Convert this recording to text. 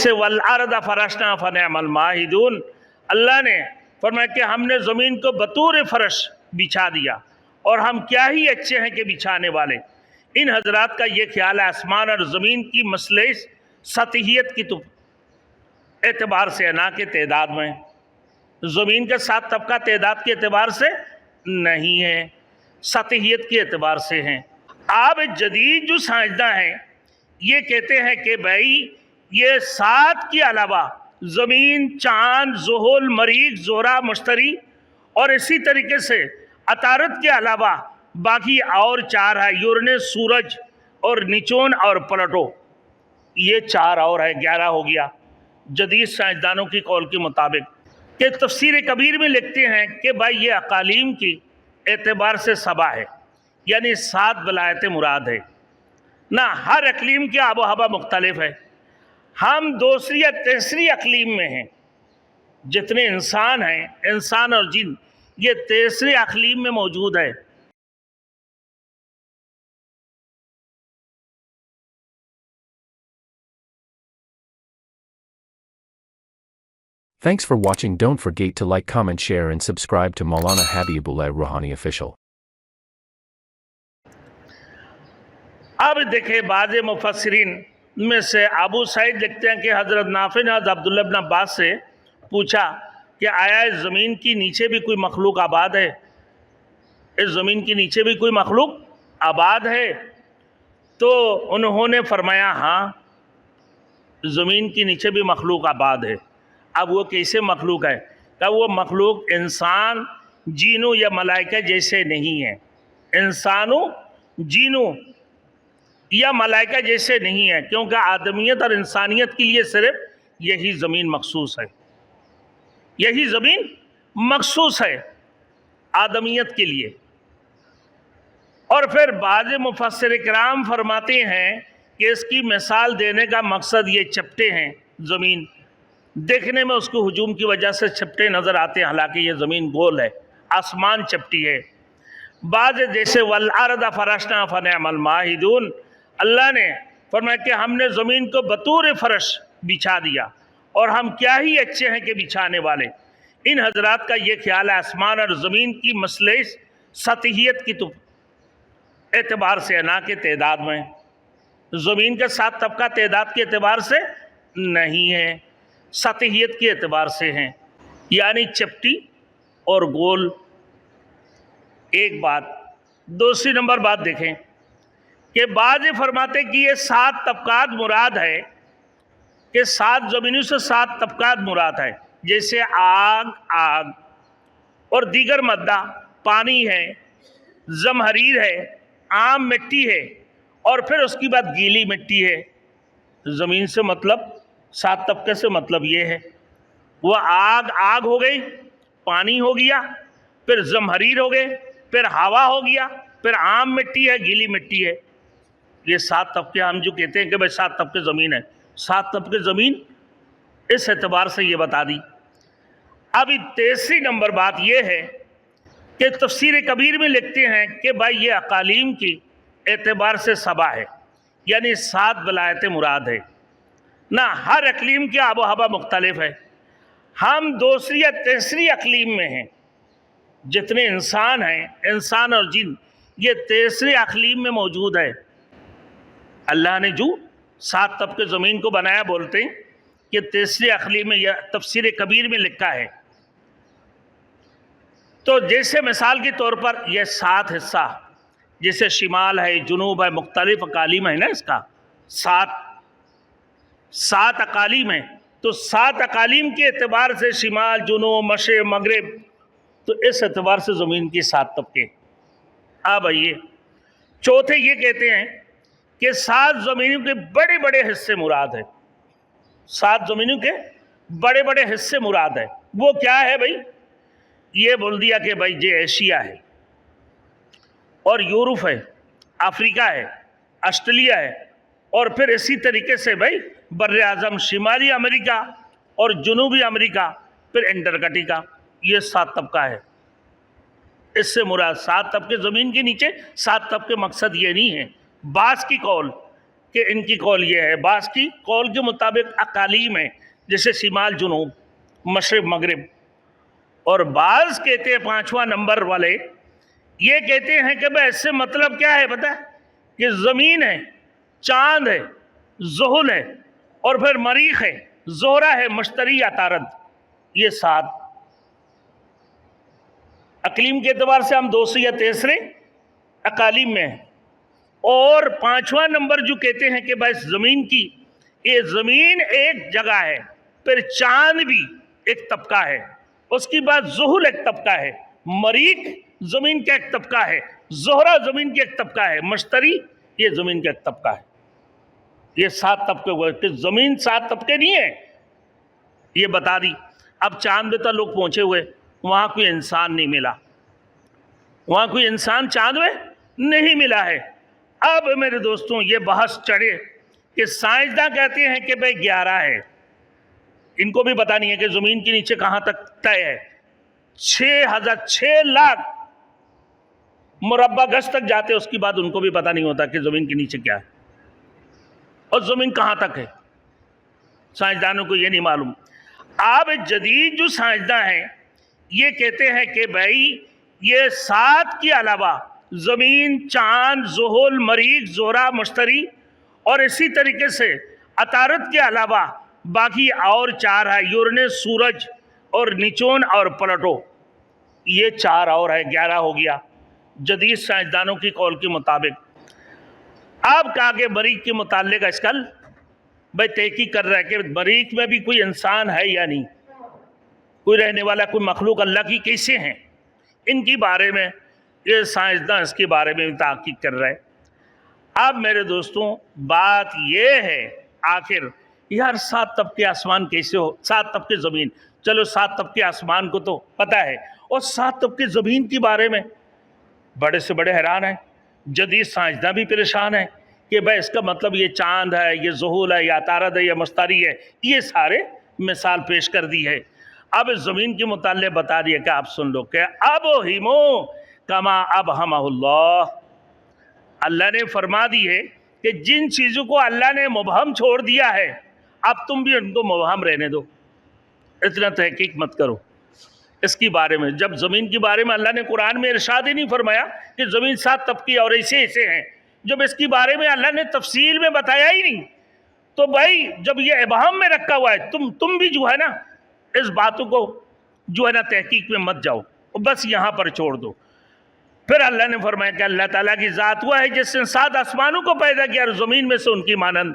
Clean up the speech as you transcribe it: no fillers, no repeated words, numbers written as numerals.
जैसे वल्अर्द फरशना फनिअमल माहिदून, अल्लाह ने फरमाया कि हमने ज़मीन को बतौर फरश बिछा दिया और हम क्या ही अच्छे हैं कि बिछाने वाले। इन हजरात का ये ख्याल है आसमान और ज़मीन की मसले सतहियत की तो एतबार से ना कि तादाद में, ज़मीन के 7 तबका तादाद के एतबार से नहीं है, सतहियत के एतबार से हैं। अब जदीद जो साइंसदान हैं ये कहते हैं कि भाई ये 7 के अलावा ज़मीन, चाँद, ज़ुहुल, मरीख, ज़ोहरा, मुश्तरी और इसी तरीके से अतारत के अलावा बाकी और 4 है, यूरेनस, सूरज और निचोन और प्लूटो, ये 4 और है, 11 हो गया जदीद साइंसदानों की कौल के मुताबिक। कि तफसीर कबीर में लिखते हैं कि भाई ये अकालीम की एतबार से सबा है, यानी 7 वलायत मुराद है ना। हर अकलीम की आबो हवा मुख्तलिफ है। हम दूसरी या तीसरी अकलीम में हैं। जितने इंसान हैं, इंसान और जिन, ये तीसरी अकलीम में मौजूद है। Thanks for watching. Don't forget to like, comment, share and subscribe to Maulana Habibullah Rouhani Official. अब देखें बाज़ मुफस्सिरीन में से अबू सईद लिखते हैं कि हज़रत नाफिन अब्दुल्ला इब्न अब्बास से पूछा कि आया इस ज़मीन की नीचे भी कोई मखलूक आबाद है, इस ज़मीन के नीचे भी कोई मखलूक आबाद है? तो उन्होंने फरमाया हाँ, ज़मीन के नीचे भी मखलूक आबाद है। अब वो कैसे मखलूक है? कि वो मखलूक इंसान, जीनों या मलाइका जैसे नहीं है, इंसानों, जीनों या मलाइका जैसे नहीं है, क्योंकि आदमियत और इंसानियत के लिए सिर्फ यही ज़मीन मखसूस है, यही ज़मीन मखसूस है आदमियत के लिए। और फिर बाज़ मुफस्सिर किराम फरमाते हैं कि इसकी मिसाल देने का मकसद ये चपटे हैं, ज़मीन देखने में उसको हुजूम की वजह से चपटे नज़र आते हैं, हालांकि ये ज़मीन गोल है, आसमान चपटी है। बाज़ जैसे वल्अर्द फरशना फनिअमल माहिदून, अल्लाह ने फरमाया कि हमने ज़मीन को बतौर फरश बिछा दिया और हम क्या ही अच्छे हैं कि बिछाने वाले। इन हजरात का ये ख्याल है आसमान और ज़मीन की मसले सतहियत की तो एतबार से ना कि तादाद में, ज़मीन के 7 तबका तादाद के एतबार से नहीं है, सतहियत के एतबार से हैं, यानी चपटी और गोल। एक बात। दूसरी नंबर बात देखें कि बाज़ फरमाते कि ये 7 तबकात मुराद है, कि 7 ज़मीनों से 7 तबकात मुराद है, जैसे आग और दीगर मद्दा, पानी है, जमहरीर है, आम मिट्टी है और फिर उसके बाद गीली मिट्टी है। ज़मीन से मतलब 7 तबके से मतलब ये है, वह आग हो गई, पानी हो गया, फिर जमहरीर हो गए, फिर हवा हो गया, फिर आम मिट्टी है, गीली मिट्टी है। ये 7 तबके हम जो कहते हैं कि भाई 7 तबके ज़मीन है, 7 तबके ज़मीन इस एतबार से ये बता दी। अभी तीसरी नंबर बात ये है कि तफसीर कबीर में लिखते हैं कि भाई ये अकालीम की एतबार से सबा है, यानी 7 वलायत मुराद है ना। हर अकलीम की आबो हवा मुख्तलिफ है। हम दूसरी या तीसरी अकलीम में हैं। जितने इंसान हैं, इंसान और जिन, ये तीसरी अकलीम में मौजूद है। अल्लाह ने जो 7 तबके ज़मीन को बनाया, बोलते हैं कि तीसरी अकलीम में, यह तफसीर कबीर में लिखा है। तो जैसे मिसाल के तौर पर यह 7 हिस्सा, जैसे शिमाल है, जुनूब है, मुख्तलिफ अकालीम है ना, इसका 7 अकालीम है। तो 7 अकालीम के एतबार से शिमाल, जुनूब, मशरिक़, मगरिब, तो इस एतबार से ज़मीन की 7 तबके। अब आइए चौथे ये कहते हैं कि 7 ज़मीनों के बड़े बड़े हिस्से मुराद है, 7 ज़मीनों के बड़े बड़े हिस्से मुराद है। वो क्या है भाई? ये बोल दिया कि भाई ये एशिया है और यूरोप है, अफ्रीका है, ऑस्ट्रेलिया है और फिर इसी तरीके से भाई बर्र आज़म, शिमाली अमेरिका और जनूबी अमेरिका, फिर एंटार्कटिका। ये 7 तबका है। इससे मुराद 7 तबके ज़मीन के नीचे, 7 तबके मकसद ये नहीं है। बास की कौल کہ ان کی قول یہ ہے، بعض کی قول کے مطابق اقالیم ہے جیسے شمال جنوب مشرق مغرب، اور بعض کہتے ہیں 5واں نمبر والے یہ کہتے ہیں کہ بھئی اس سے مطلب کیا ہے پتہ ہے کہ زمین ہے، چاند ہے، زحل ہے، اور پھر مریخ ہے، زہرہ ہے، مشتری، عطارد، یہ 7 اقلیم کے اعتبار سے ہم 2 یا 3 اقالیم میں ہیں۔ اور 5واں نمبر جو کہتے ہیں کہ بھائی زمین کی، یہ زمین ایک جگہ ہے، پھر چاند بھی ایک طبقہ ہے، اس کی بعد زحل ایک طبقہ ہے، مریخ زمین کا ایک طبقہ ہے، زہرہ زمین کا ایک طبقہ ہے، مشتری یہ زمین کا ایک طبقہ ہے۔ یہ 7 طبقے ہوئے کہ زمین 7 طبقے نہیں ہے، یہ بتا دی۔ اب چاند پہ تو لوگ پہنچے ہوئے، وہاں کوئی انسان نہیں ملا، وہاں کوئی انسان چاند میں نہیں ملا ہے۔ اب میرے دوستوں یہ بحث چڑھے کہ سائنسداں کہتے ہیں کہ بھئی 11 ہے، ان کو بھی پتہ نہیں ہے کہ زمین کے نیچے کہاں تک طے ہے، 6 لاکھ مربع گز تک جاتے، اس کی بعد ان کو بھی پتہ نہیں ہوتا کہ زمین کے نیچے کیا ہے اور زمین کہاں تک ہے، سائنسدانوں کو یہ نہیں معلوم۔ اب جدید جو سائنسداں ہیں یہ کہتے ہیں کہ بھائی یہ 7 کے علاوہ زمین، چاند، زحل، مریخ، زہرہ، مشتری اور اسی طریقے سے عطارد کے علاوہ باقی اور 4 ہے، یورینس، سورج اور نیچون اور پلوٹو، یہ 4 اور ہے، 11 ہو گیا جدید سائنسدانوں کی قول کے مطابق۔ اب کہا کہ مریخ کے متعلق آج کل بھائی تحقیق کر رہا ہے کہ مریخ میں بھی کوئی انسان ہے یا نہیں، کوئی رہنے والا، کوئی مخلوق اللہ کی کیسے ہیں، ان کی بارے میں یہ سائنسداں اس کے بارے میں تحقیق کر رہے ہیں۔ اب میرے دوستوں بات یہ ہے آخر یار 7 طبقے آسمان کیسے ہو، 7 طبقے زمین، چلو 7 طبقے آسمان کو تو پتہ ہے، اور 7 طبقے زمین کے بارے میں بڑے سے بڑے حیران ہیں، جدید سائنسداں بھی پریشان ہیں کہ بھائی اس کا مطلب یہ چاند ہے، یہ زحل ہے، یا عطارد ہے، یا مشتری ہے، یہ سارے مثال پیش کر دی ہے۔ اب زمین کے متعلق بتا دیا کہ آپ سن لو کہ اب ہمو کما ابہمہ اللہ، اللہ نے فرما دی ہے کہ جن چیزوں کو اللہ نے مبہم چھوڑ دیا ہے اب تم بھی ان کو مبہم رہنے دو، اتنا تحقیق مت کرو اس کی بارے میں۔ جب زمین کے بارے میں اللہ نے قرآن میں ارشاد ہی نہیں فرمایا کہ زمین 7 طبقے اور ایسے ہیں، جب اس کے بارے میں اللہ نے تفصیل میں بتایا ہی نہیں، تو بھائی جب یہ ابہام میں رکھا ہوا ہے تم بھی جو ہے نا اس باتوں کو جو ہے نا تحقیق میں مت جاؤ، بس یہاں پر چھوڑ دو۔ پھر اللہ نے فرمایا کہ اللہ تعالیٰ کی ذات ہوا ہے جس نے 7 آسمانوں کو پیدا کیا اور زمین میں سے ان کی مانند